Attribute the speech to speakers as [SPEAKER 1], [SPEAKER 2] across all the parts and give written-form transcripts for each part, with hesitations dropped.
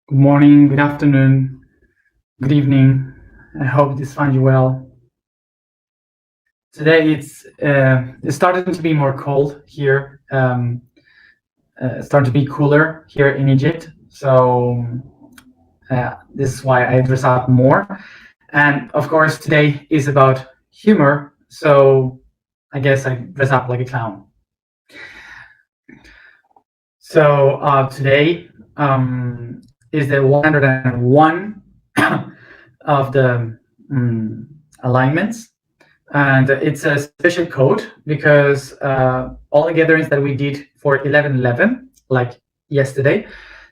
[SPEAKER 1] Good morning, good afternoon, good evening. I hope this finds you well. Today it's starting to be more cold here. Starting to be cooler here in Egypt. So this is why I dress up more. And of course, today is about humor. So I guess I dress up like a clown. So today is the 101 of the alignments. And it's a special code because all the gatherings that we did for 11/11, like yesterday,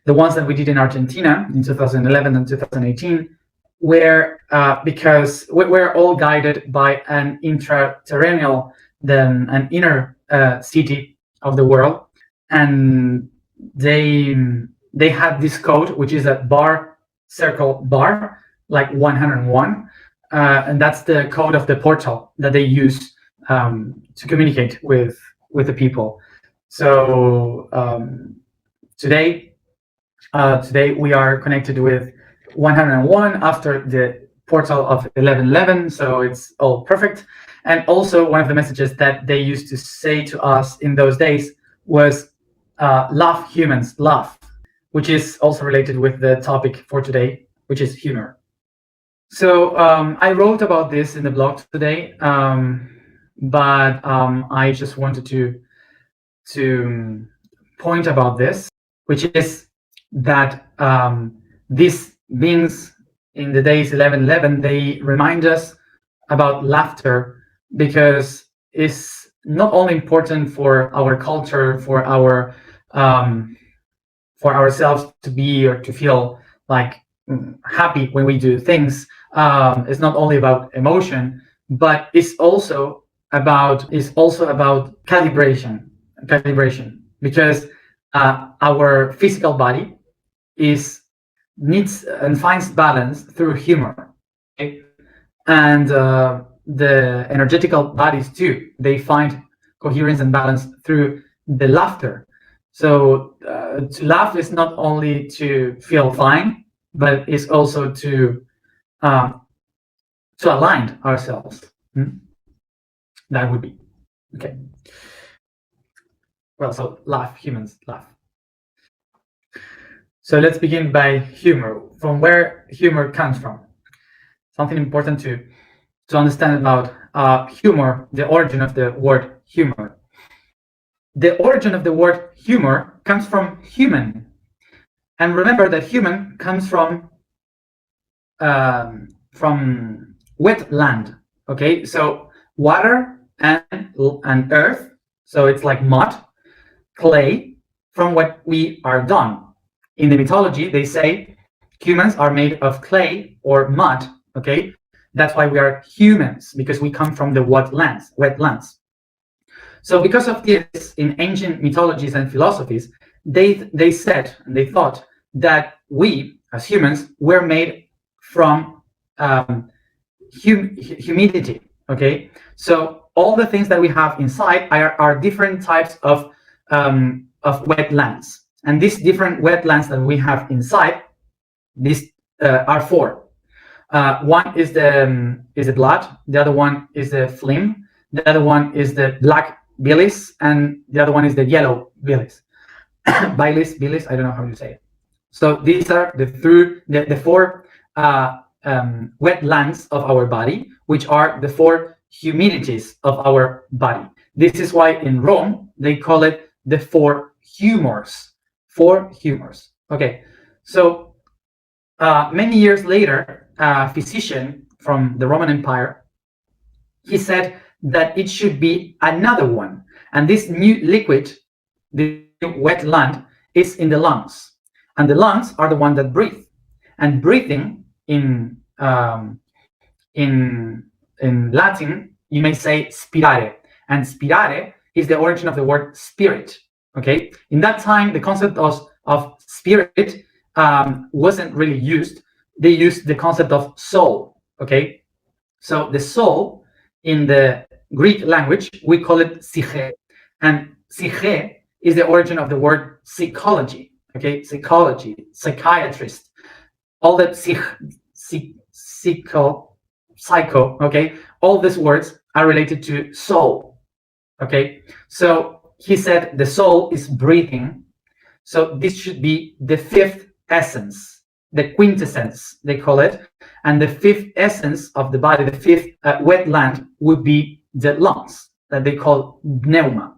[SPEAKER 1] the ones that we did in Argentina in 2011 and 2018, were because we're all guided by an intraterrenal, then an inner city of the world, and they had this code, which is a bar, circle, bar, like 101. And that's the code of the portal that they use to communicate with the people. So today we are connected with 101 after the portal of 11/11, so it's all perfect. And also one of the messages that they used to say to us in those days was "Laugh, humans, laugh," which is also related with the topic for today, which is humor. So I wrote about this in the blog today, but I just wanted to point about this, which is that these beings in the days 11/11, they remind us about laughter because it's not only important for our culture, for ourselves to be or to feel like happy when we do things. It's not only about emotion, but it's also about calibration, because our physical body needs and finds balance through humor, okay? And the energetical bodies too, they find coherence and balance through the laughter. So to laugh is not only to feel fine, but it's also to align ourselves. That would be okay. Well, so laugh, humans laugh. So let's begin by humor. From where humor comes from. Something important to understand about humor, the origin of the word humor. The origin of the word humor comes from human. And remember that human comes from wet land. Okay, so water and earth, so it's like mud, clay, from what we are done. In the mythology, they say humans are made of clay or mud. Okay, that's why we are humans, because we come from the wet lands. So because of this, in ancient mythologies and philosophies, they said and they thought that we as humans were made from humidity. Okay, so all the things that we have inside are different types of wetlands, and these different wetlands that we have inside, these are four. One is the blood, the other one is the phlegm, the other one is the black bilis, and the other one is the yellow bilis. bilis, I don't know how you say it. So these are the four wetlands of our body, which are the four humidities of our body. This is why in Rome they call it the four humors. Four humors. Okay, so many years later, a physician from the Roman Empire, he said that it should be another one, and this new liquid, the wet land, is in the lungs, and the lungs are the one that breathe, and breathing in Latin, you may say spirare, and spirare is the origin of the word spirit. Okay, in that time, the concept of spirit wasn't really used. They used the concept of soul. Okay, so the soul in the Greek language, we call it psyche, and psyche is the origin of the word psychology. okay, psychology, psychiatrist, all the psycho, okay, all these words are related to soul, okay. So he said the soul is breathing, so this should be the fifth essence, the quintessence, they call it, and the fifth essence of the body, the fifth wetland would be the lungs, that they call pneuma.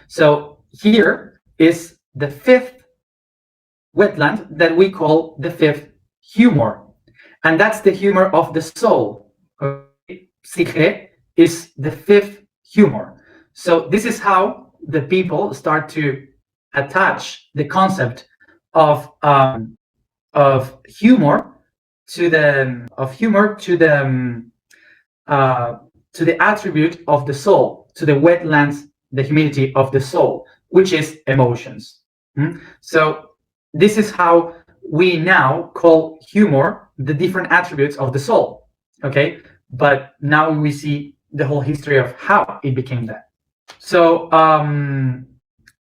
[SPEAKER 1] So here is the fifth wetland that we call the fifth humor, and that's the humor of the soul. Okay? Psyche is the fifth humor. So this is how the people start to attach the concept of humor to the attribute of the soul, to the wetlands, the humidity of the soul, which is emotions. So this is how we now call humor the different attributes of the soul, okay? But now we see the whole history of how it became that. So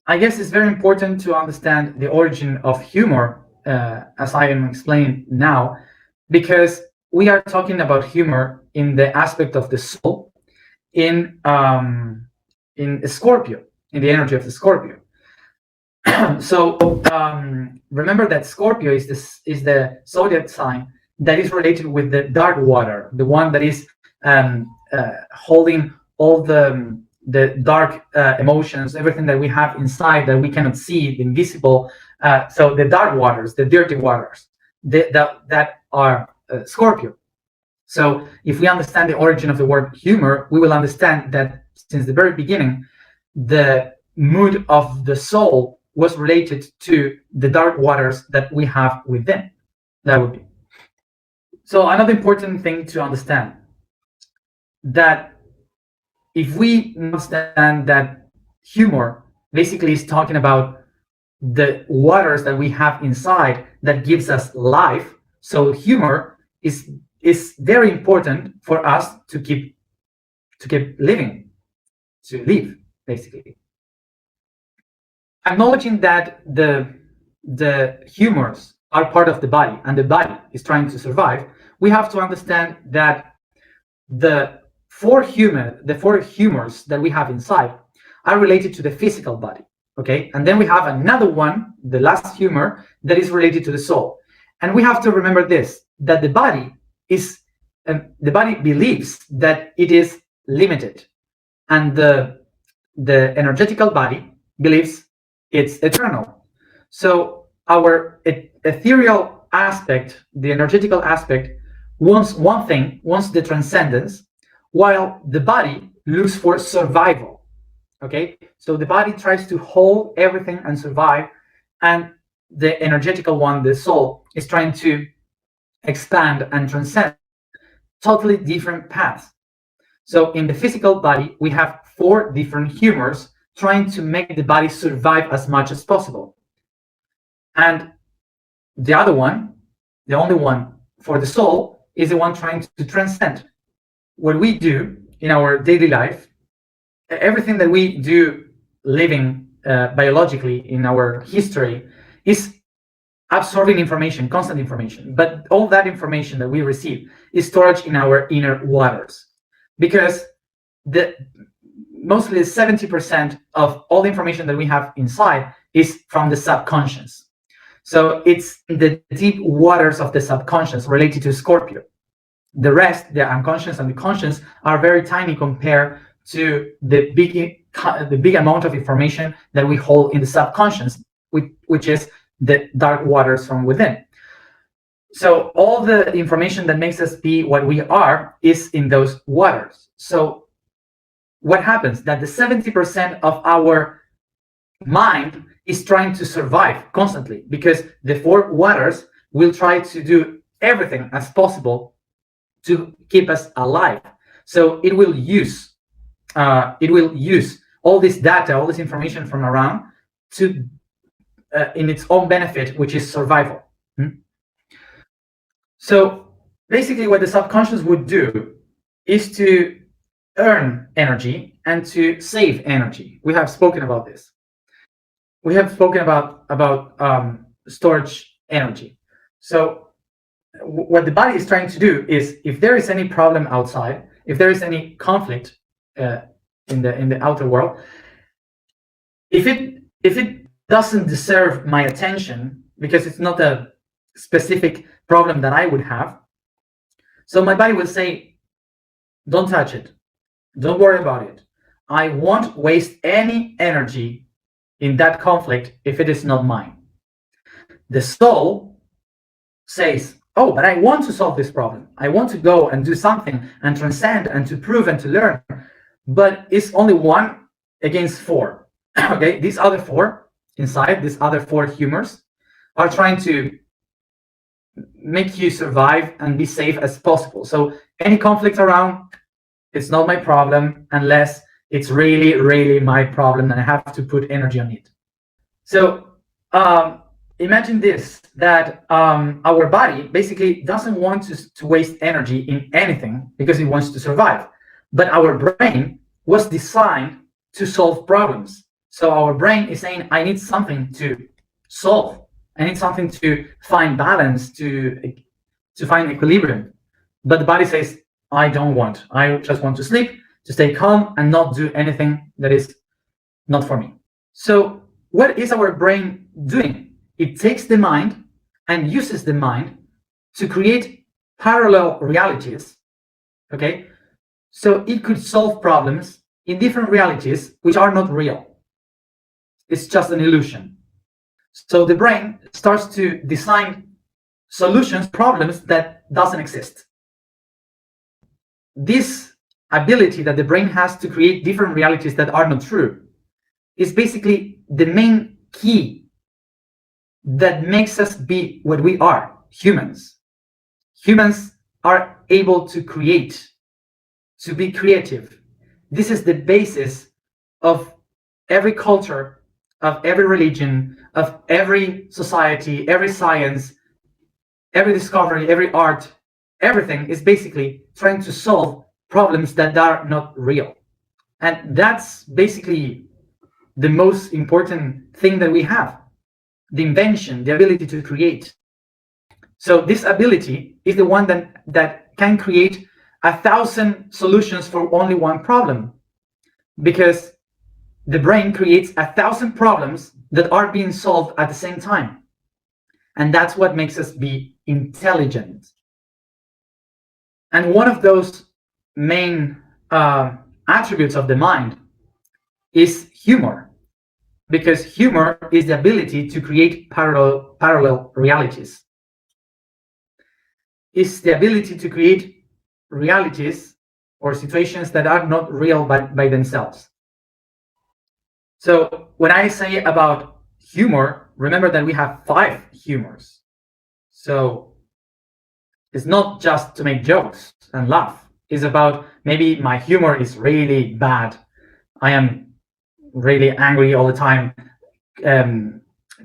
[SPEAKER 1] I guess it's very important to understand the origin of humor, as I am explaining now, because we are talking about humor in the aspect of the soul, in Scorpio, in the energy of the Scorpio. So remember that Scorpio is the zodiac sign that is related with the dark water, the one that is holding all the dark emotions, everything that we have inside that we cannot see, the invisible. So the dark waters, the dirty waters, that are Scorpio. So if we understand the origin of the word humor, we will understand that since the very beginning, the mood of the soul was related to the dark waters that we have within. That would be. So another important thing to understand, that if we understand that humor basically is talking about the waters that we have inside that gives us life, so humor is very important for us to keep living, to live, basically. Acknowledging that the humors are part of the body and the body is trying to survive, we have to understand that the four humors that we have inside are related to the physical body, okay? And then we have another one, the last humor, that is related to the soul. And we have to remember this, that the body believes that it is limited, and the energetical body believes it's eternal. So our ethereal aspect, the energetical aspect, wants one thing, wants the transcendence, while the body looks for survival, okay? So the body tries to hold everything and survive, and the energetical one, the soul, is trying to expand and transcend. Totally different paths. So in the physical body, we have four different humors trying to make the body survive as much as possible. And the other one, the only one for the soul, is the one trying to transcend. What we do in our daily life, everything that we do living biologically in our history, is absorbing information, constant information. But all that information that we receive is stored in our inner waters, because mostly 70% of all the information that we have inside is from the subconscious. So it's the deep waters of the subconscious related to Scorpio. The rest, the unconscious and the conscious, are very tiny compared to the big amount of information that we hold in the subconscious, which is the dark waters from within. So all the information that makes us be what we are is in those waters. So what happens? That the 70% of our mind is trying to survive constantly, because the four waters will try to do everything as possible to keep us alive. So it will use all this data, all this information from around to in its own benefit, which is survival. So basically what the subconscious would do is to earn energy and to save energy. We have spoken about this. we have spoken about storage energy. So what the body is trying to do is, if there is any problem outside, if there is any conflict in the outer world, if it doesn't deserve my attention because it's not a specific problem that I would have, so my body will say, don't touch it, don't worry about it. I won't waste any energy in that conflict if it is not mine. The soul says, oh, but I want to solve this problem. I want to go and do something and transcend and to prove and to learn. But it's only one against four. Okay, these other four inside, these other four humors are trying to make you survive and be safe as possible. So any conflict around, it's not my problem unless it's really, really my problem and I have to put energy on it. So imagine this, that our body basically doesn't want to waste energy in anything because it wants to survive. But our brain was designed to solve problems. So our brain is saying, I need something to solve. I need something to find balance, to find equilibrium. But the body says, I don't want. I just want to sleep, to stay calm and not do anything that is not for me. So what is our brain doing? It takes the mind and uses the mind to create parallel realities, okay? So it could solve problems in different realities which are not real. It's just an illusion. So the brain starts to design solutions, problems that doesn't exist. This ability that the brain has to create different realities that are not true is basically the main key that makes us be what we are, humans. Humans are able to create, to be creative. This is the basis of every culture, of every religion, of every society, every science, every discovery, every art. Everything is basically trying to solve problems that are not real. And that's basically the most important thing that we have, the invention, the ability to create. So this ability is the one that can create 1,000 solutions for only one problem, because the brain creates 1,000 problems that are being solved at the same time. And that's what makes us be intelligent. And one of those main attributes of the mind is humor, because humor is the ability to create parallel realities. It's the ability to create realities or situations that are not real by themselves. So when I say about humor, remember that we have 5 humors. So it's not just to make jokes and laugh. It's about, maybe my humor is really bad. I am really angry all the time,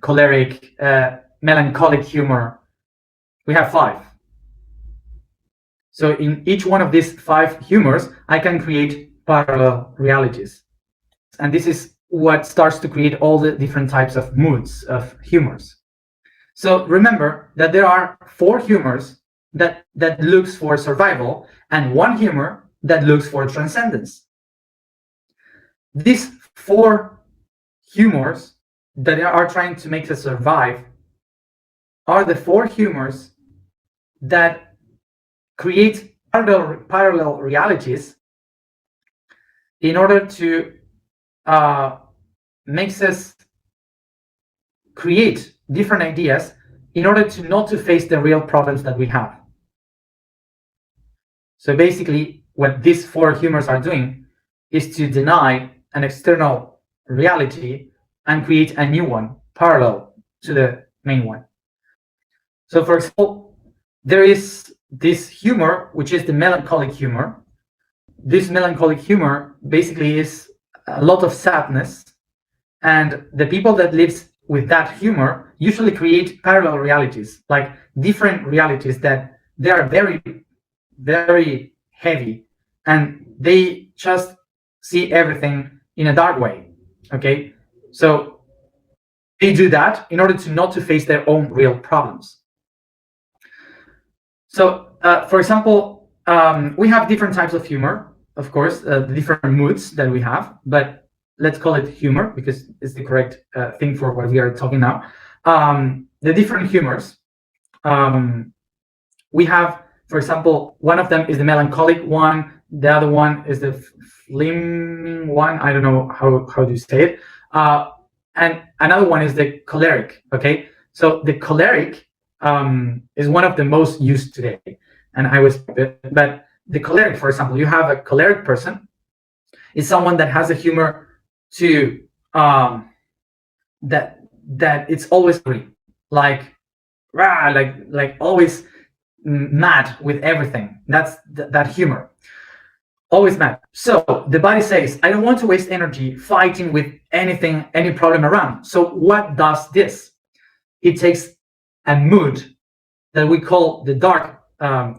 [SPEAKER 1] choleric, melancholic humor. We have 5. So in each one of these 5 humors, I can create parallel realities. And this is what starts to create all the different types of moods, of humors. So remember that there are 4 humors that looks for survival and 1 humor that looks for transcendence. These 4 humors that are trying to make us survive are the 4 humors that create parallel realities in order to makes us create different ideas in order to not to face the real problems that we have. So basically, what these 4 humors are doing is to deny an external reality and create a new one parallel to the main one. So for example, there is this humor, which is the melancholic humor. This melancholic humor basically is a lot of sadness, and the people that lives with that humor usually create parallel realities, like different realities that they are very, very heavy, and they just see everything in a dark way. Okay, so They do that in order to not to face their own real problems. So, for example, we have different types of humor, of course, different moods that we have, but let's call it humor because it's the correct thing for what we are talking now. The different humors. We have, for example, one of them is the melancholic one. The other one is the flaming one. I don't know how do you say it. And another one is the choleric. Okay, so the choleric is one of the most used today, and I was, but the choleric, for example, you have a choleric person is someone that has a humor to that it's always angry, like rah, like always mad with everything. That's that humor, always mad. So the body says, I don't want to waste energy fighting with anything, any problem around. So what does this? It takes a mood that we call the dark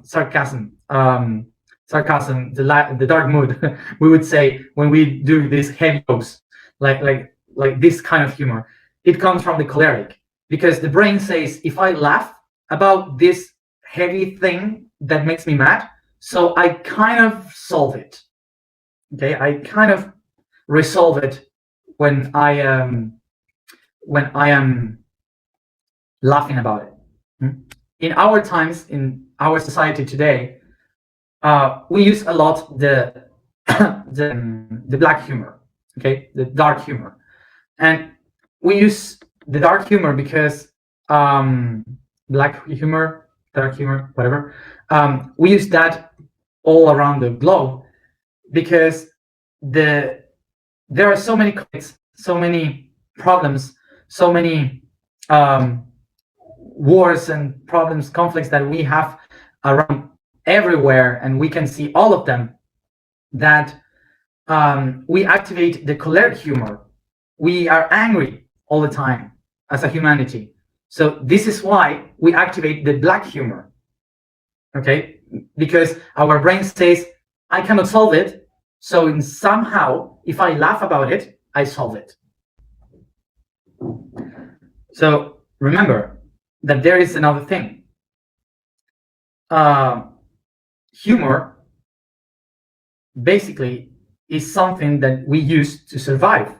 [SPEAKER 1] sarcasm, the dark mood. We would say when we do these heavy jokes, like this kind of humor. It comes from the choleric, because the brain says, if I laugh about this heavy thing that makes me mad, so I kind of solve it. Okay, I kind of resolve it when I am laughing about it. In our times, in our society today, we use a lot the the black humor, okay, the dark humor, and we use the dark humor because black humor, dark humor, whatever. We use that all around the globe because there are so many conflicts, so many problems, so many wars and problems, conflicts that we have around everywhere, and we can see all of them, that we activate the choleric humor. We are angry all the time as a humanity. So this is why we activate the black humor, okay? Because our brain says, I cannot solve it, so somehow, if I laugh about it, I solve it. So remember that there is another thing. Humor basically is something that we use to survive.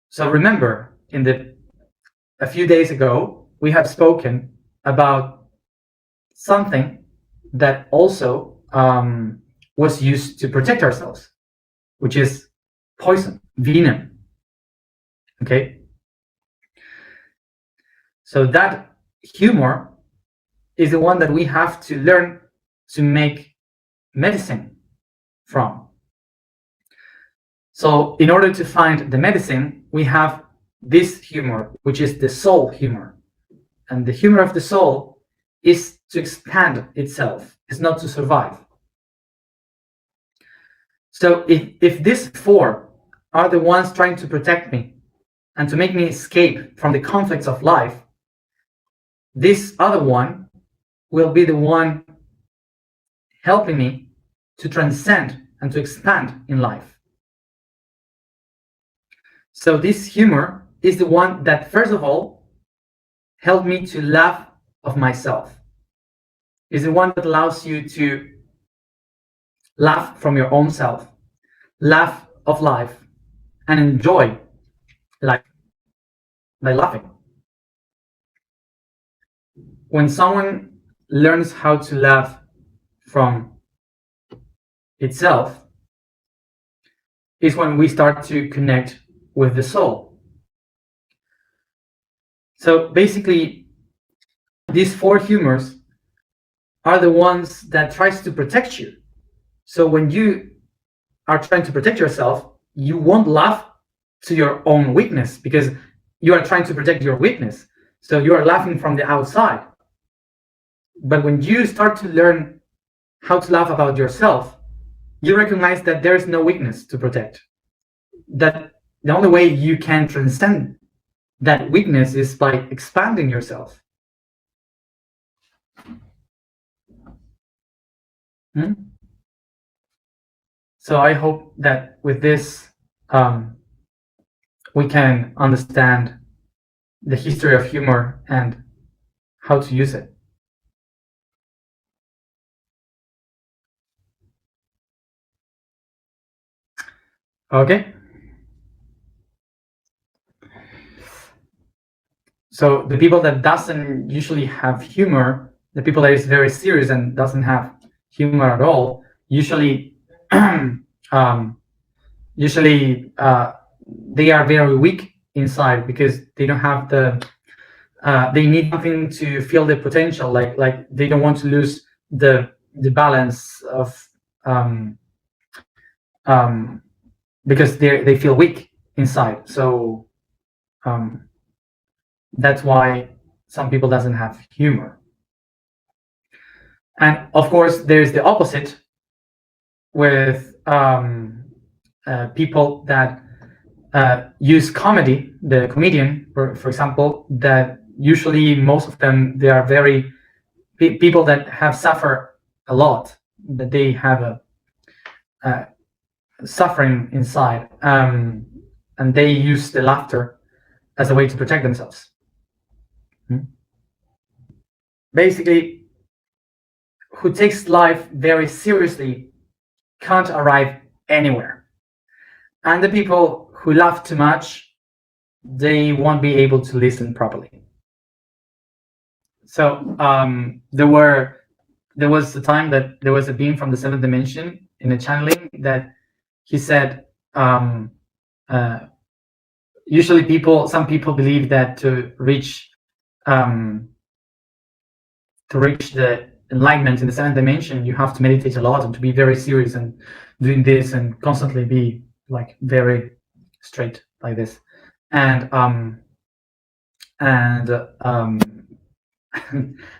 [SPEAKER 1] So remember, a few days ago, we have spoken about something that also was used to protect ourselves, which is poison, venom. Okay? So that humor is the one that we have to learn to make medicine from. So in order to find the medicine, we have this humor, which is the soul humor. And the humor of the soul is to expand itself, it's not to survive. So if these four are the ones trying to protect me and to make me escape from the conflicts of life, this other one will be the one helping me to transcend and to expand in life. So this humor is the one that, first of all, helped me to laugh of myself. Is the one that allows you to laugh from your own self, laugh of life, and enjoy life by laughing. When someone learns how to laugh from itself, is when we start to connect with the soul. So basically, these four humors are the ones that tries to protect you. So when you are trying to protect yourself, you won't laugh to your own weakness because you are trying to protect your weakness. So you are laughing from the outside. But when you start to learn how to laugh about yourself, you recognize that there is no weakness to protect. That the only way you can transcend that weakness is by expanding yourself. So I hope that with this we can understand the history of humor and how to use it. Okay. So the people that doesn't usually have humor, the people that is very serious and doesn't have humor at all, usually usually they are very weak inside because they don't have the they need something to feel the potential, like they don't want to lose the balance of um, um, because they feel weak inside. So that's why some people doesn't have humor. And of course, there's the opposite with people that use comedy, the comedian, for example, that usually most of them, they are very people that have suffered a lot, that they have a suffering inside, and they use the laughter as a way to protect themselves. Basically, who takes life very seriously can't arrive anywhere. And the people who laugh too much, they won't be able to listen properly. So there was a time that there was a being from the seventh dimension in a channeling that he said, usually some people believe that to reach the enlightenment in the seventh dimension, you have to meditate a lot and to be very serious and doing this and constantly be like very straight like this. And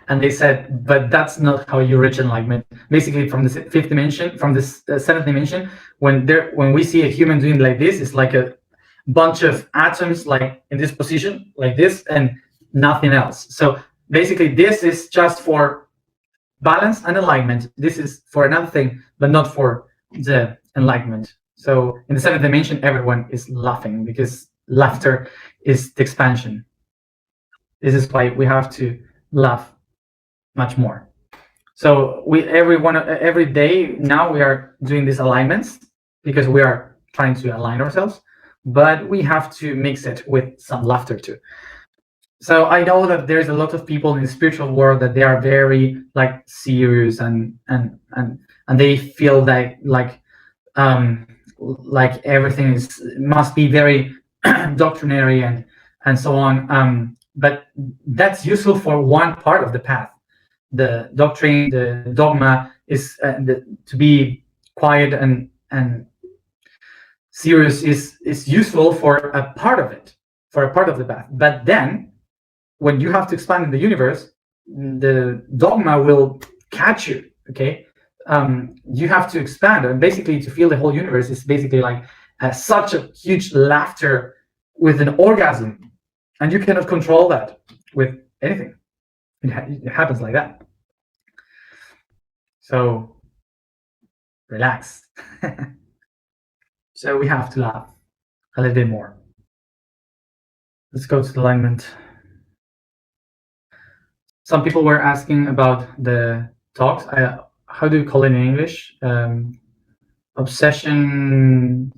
[SPEAKER 1] and they said, but that's not how you reach enlightenment. Basically, from the fifth dimension, from the seventh dimension, when we see a human doing like this, it's like a bunch of atoms, like in this position, like this, and nothing else. So basically, this is just for balance and alignment. This is for another thing, but not for the enlightenment. So in the seventh dimension, everyone is laughing because laughter is the expansion. This is why we have to laugh much more. So every day now we are doing these alignments because we are trying to align ourselves, but we have to mix it with some laughter too. So I know that there's a lot of people in the spiritual world that they are very like serious and they feel that like everything must be very doctrinary and so on. But that's useful for one part of the path. The doctrine, the dogma is to be quiet and serious is useful for a part of it, for a part of the path. But then when you have to expand in the universe, the dogma will catch you. Okay, you have to expand, and basically to feel the whole universe is basically like such a huge laughter with an orgasm, and you cannot control that with anything. It happens like that. So relax. So we have to laugh a little bit more. Let's go to the alignment. Some people were asking about the talks. How do you call it in English? Obsessive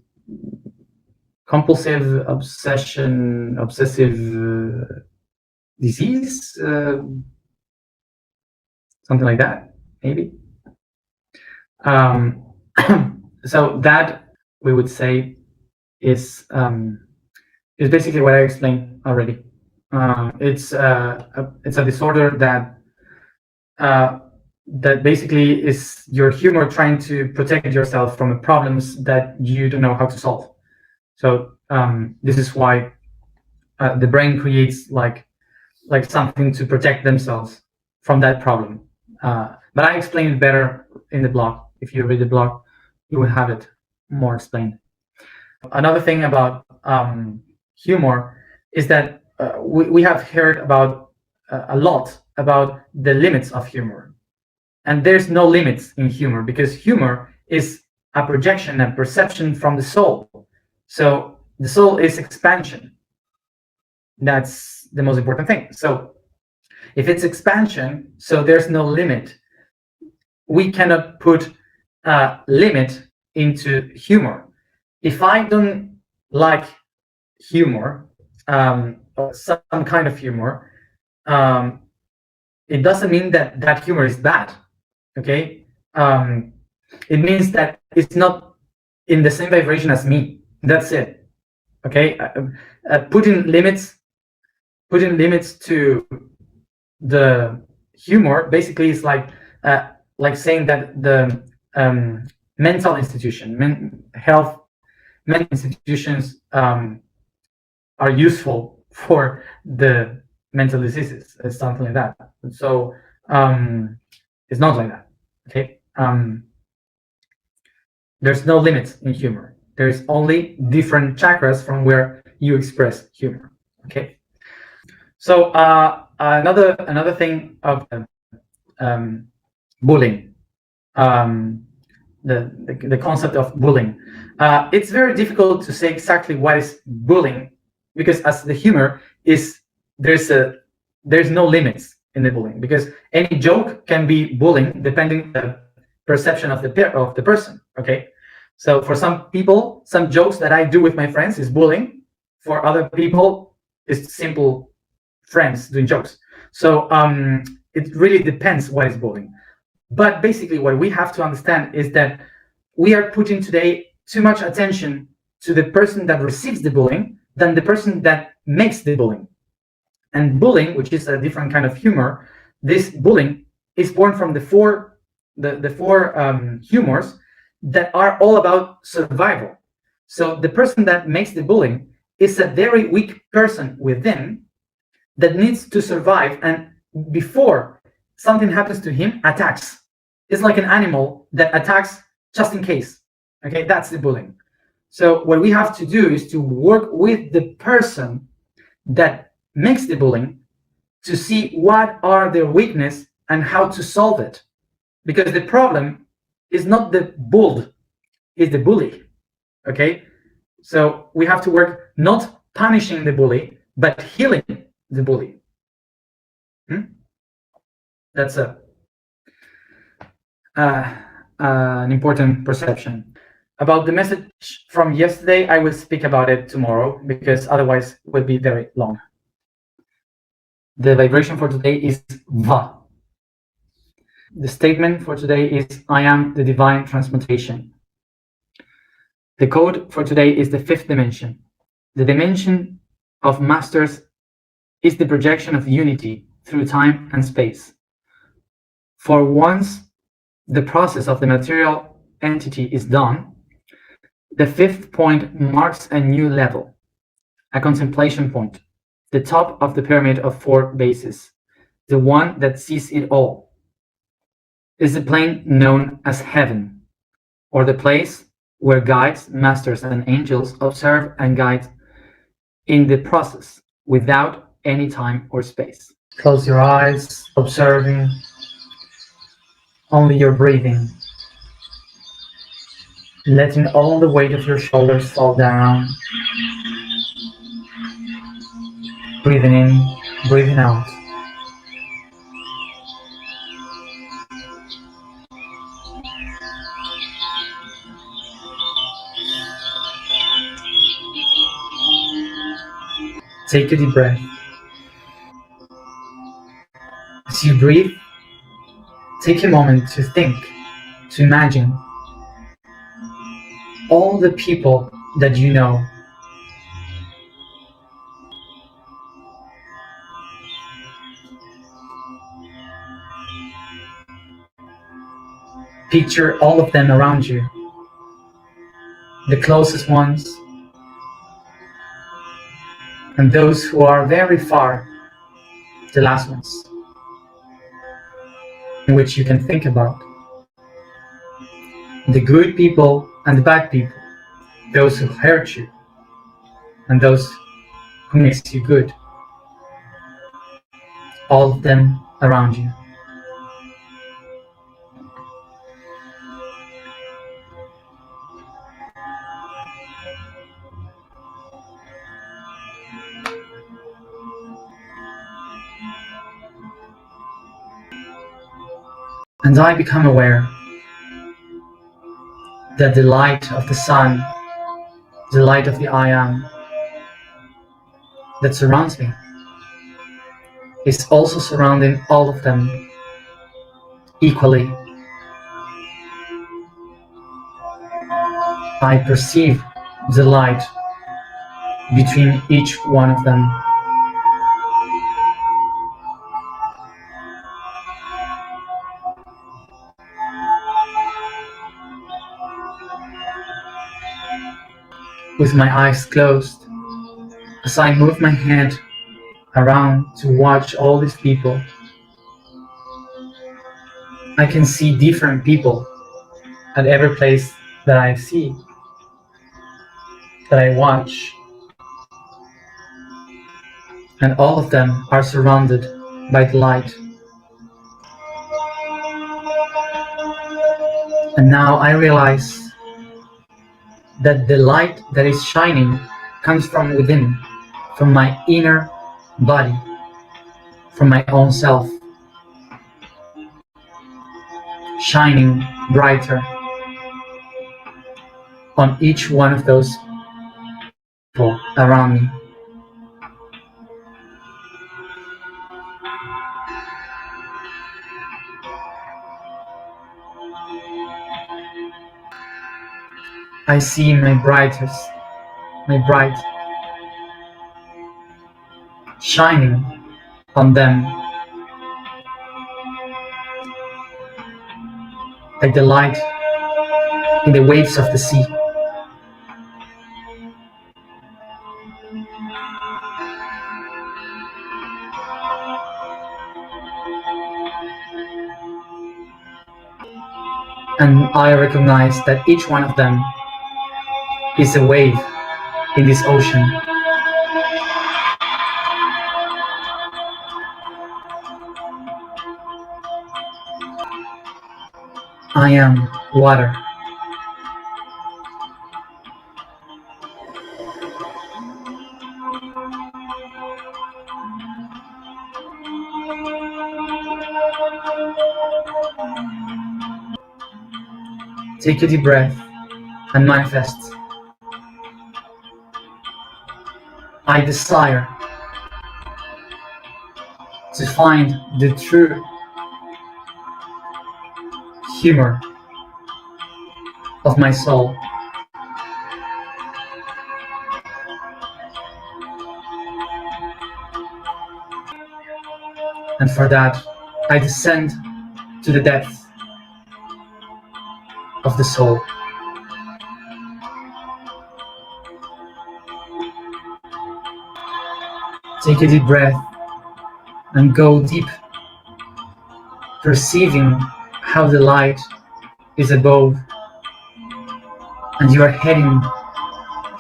[SPEAKER 1] disease, something like that, maybe. So that we would say is basically what I explained already. It's a disorder that basically is your humor trying to protect yourself from problems that you don't know how to solve. So this is why the brain creates like something to protect themselves from that problem. But I explain it better in the blog. If you read the blog, you will have it more explained. Another thing about humor is that we have heard about a lot about the limits of humor, and there's no limits in humor because humor is a projection and perception from the soul. So The soul is expansion. That's the most important thing. So if it's expansion, so there's no limit. We cannot put a limit into humor. If I don't like humor, or some kind of humor, it doesn't mean that that humor is bad. Okay, it means that it's not in the same vibration as me. That's it. Okay, putting limits to the humor basically is like saying that the mental institution, health mental institutions are useful for the mental diseases, something like that. So it's not like that. Okay, there's no limits in humor. There's only different chakras from where you express humor. Okay, so another thing of bullying, the concept of bullying. It's very difficult to say exactly what is bullying, because as the humor is, there's no limits in the bullying, because any joke can be bullying depending on the perception of the person. Okay, so for some people, some jokes that I do with my friends is bullying. For other people, it's simple friends doing jokes. So it really depends what is bullying. But basically, what we have to understand is that we are putting today too much attention to the person that receives the bullying than the person that makes the bullying. And bullying, which is a different kind of humor, this bullying is born from the four humors that are all about survival. So the person that makes the bullying is a very weak person within that needs to survive, and before something happens to him, attacks. It's like an animal that attacks just in case. Okay, that's the bullying. So what we have to do is to work with the person that makes the bullying to see what are their weakness and how to solve it. Because the problem is not the bull, it's the bully. Okay, so we have to work not punishing the bully, but healing the bully. That's an important perception. About the message from yesterday, I will speak about it tomorrow, because otherwise it will be very long. The vibration for today is Va. The statement for today is, I am the divine transmutation. The code for today is the fifth dimension. The dimension of masters is the projection of unity through time and space. For once the process of the material entity is done, the fifth point marks a new level, a contemplation point, the top of the pyramid of four bases, the one that sees it all. Is the plane known as heaven, or the place where guides, masters, and angels observe and guide in the process without any time or space. Close your eyes, observing only your breathing, letting all the weight of your shoulders fall down, breathing in, breathing out. Take a deep breath. As you breathe, take a moment to think, to imagine all the people that you know. Picture all of them around you, the closest ones, and those who are very far, the last ones, in which you can think about. The good people and the bad people, those who hurt you, and those who makes you good. All of them around you. And I become aware that the light of the sun, the light of the I am that surrounds me, is also surrounding all of them equally. I perceive the light between each one of them. With my eyes closed, as I move my hand around to watch all these people, I can see different people at every place that I see, that I watch, and all of them are surrounded by the light. And now I realize that the light that is shining comes from within, from my inner body, from my own self, shining brighter on each one of those people around me. I see my bright shining on them like the light in the waves of the sea. And I recognize that each one of them is a wave in this ocean. I am water. Take a deep breath and manifest. I desire to find the true humor of my soul. And for that, I descend to the depth of the soul. Take a deep breath and go deep, perceiving how the light is above and you are heading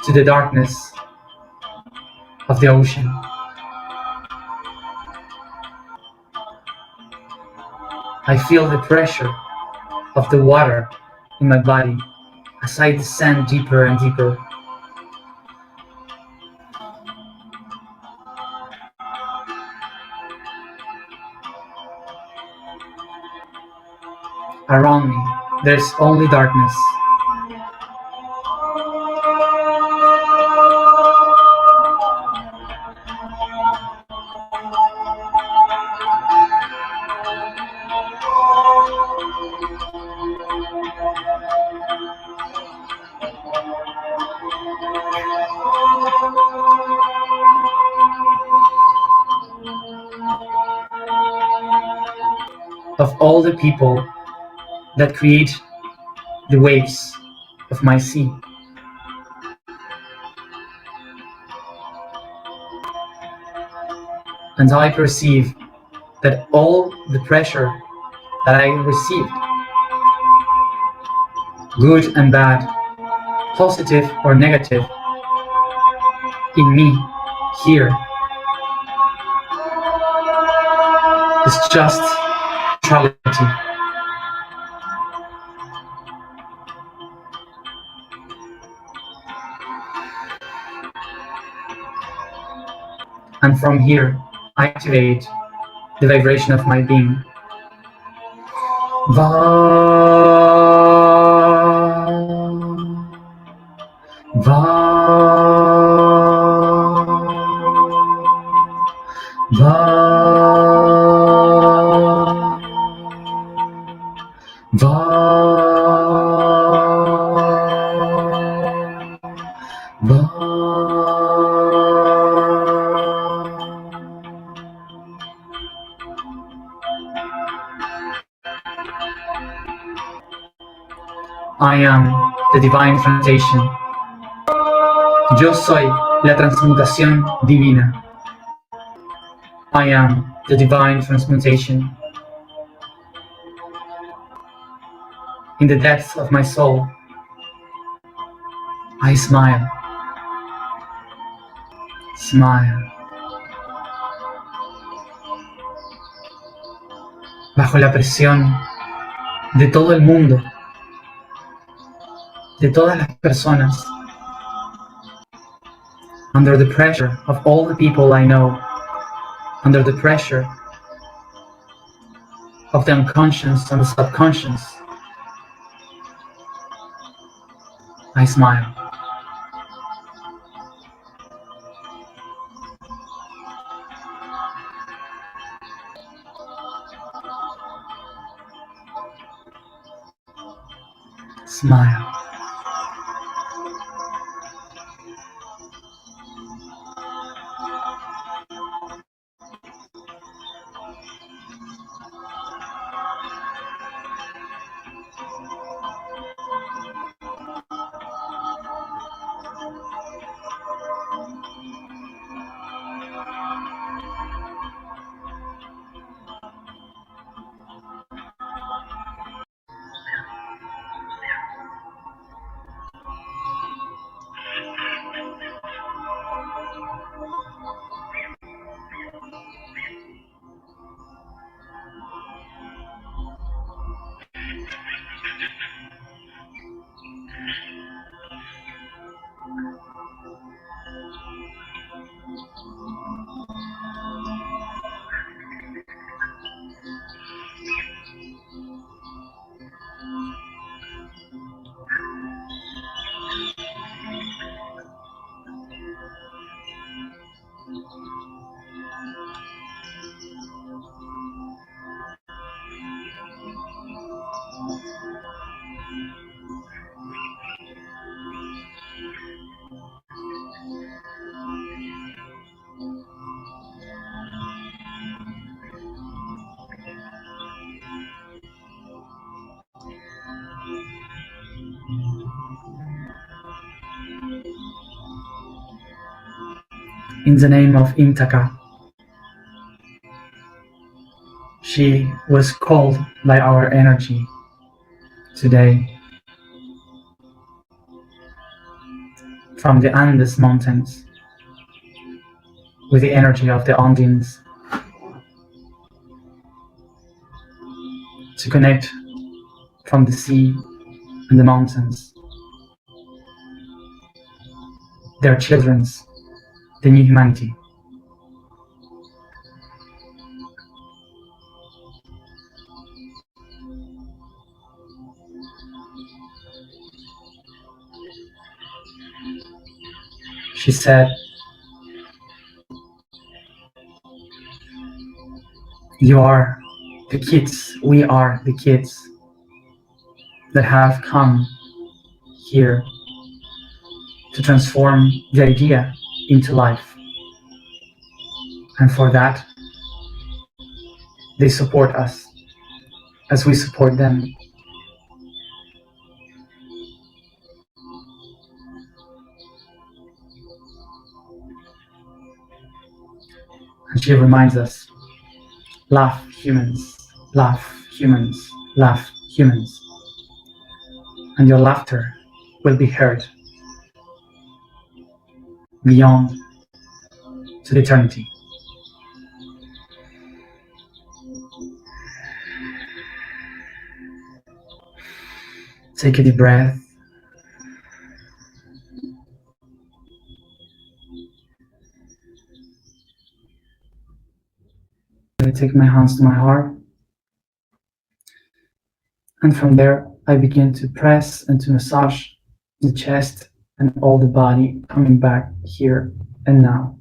[SPEAKER 1] to the darkness of the ocean. I feel the pressure of the water in my body as I descend deeper and deeper. Around me, there's only darkness. Of all the people that create the waves of my sea, and I perceive that all the pressure that I received, good and bad, positive or negative, in me here is just neutrality. And from here, I activate the vibration of my being. Va, va, va, va, I am the divine transmutation. Yo soy la transmutación divina. I am the divine transmutation. In the depths of my soul, I smile, smile. Bajo la presión de todo el mundo, de todas las personas, under the pressure of all the people I know, under the pressure of the unconscious and the subconscious, I smile. Smile. In the name of Intaka, she was called by our energy today from the Andes Mountains with the energy of the Andins to connect from the sea and the mountains, their children's, the new humanity. She said, you are the kids, we are the kids that have come here to transform the idea into life. And for that, they support us as we support them. And she reminds us, laugh humans, laugh humans, laugh humans. And your laughter will be heard beyond to eternity. Take a deep breath. I take my hands to my heart And from there, I begin to press and to massage the chest and all the body, coming back here and now.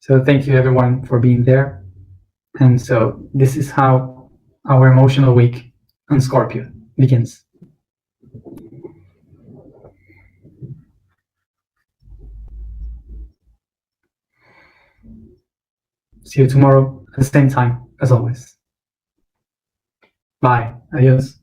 [SPEAKER 1] So thank you everyone for being there. And so this is how our emotional week on Scorpio begins. See you tomorrow at the same time as always. Bye. Adios.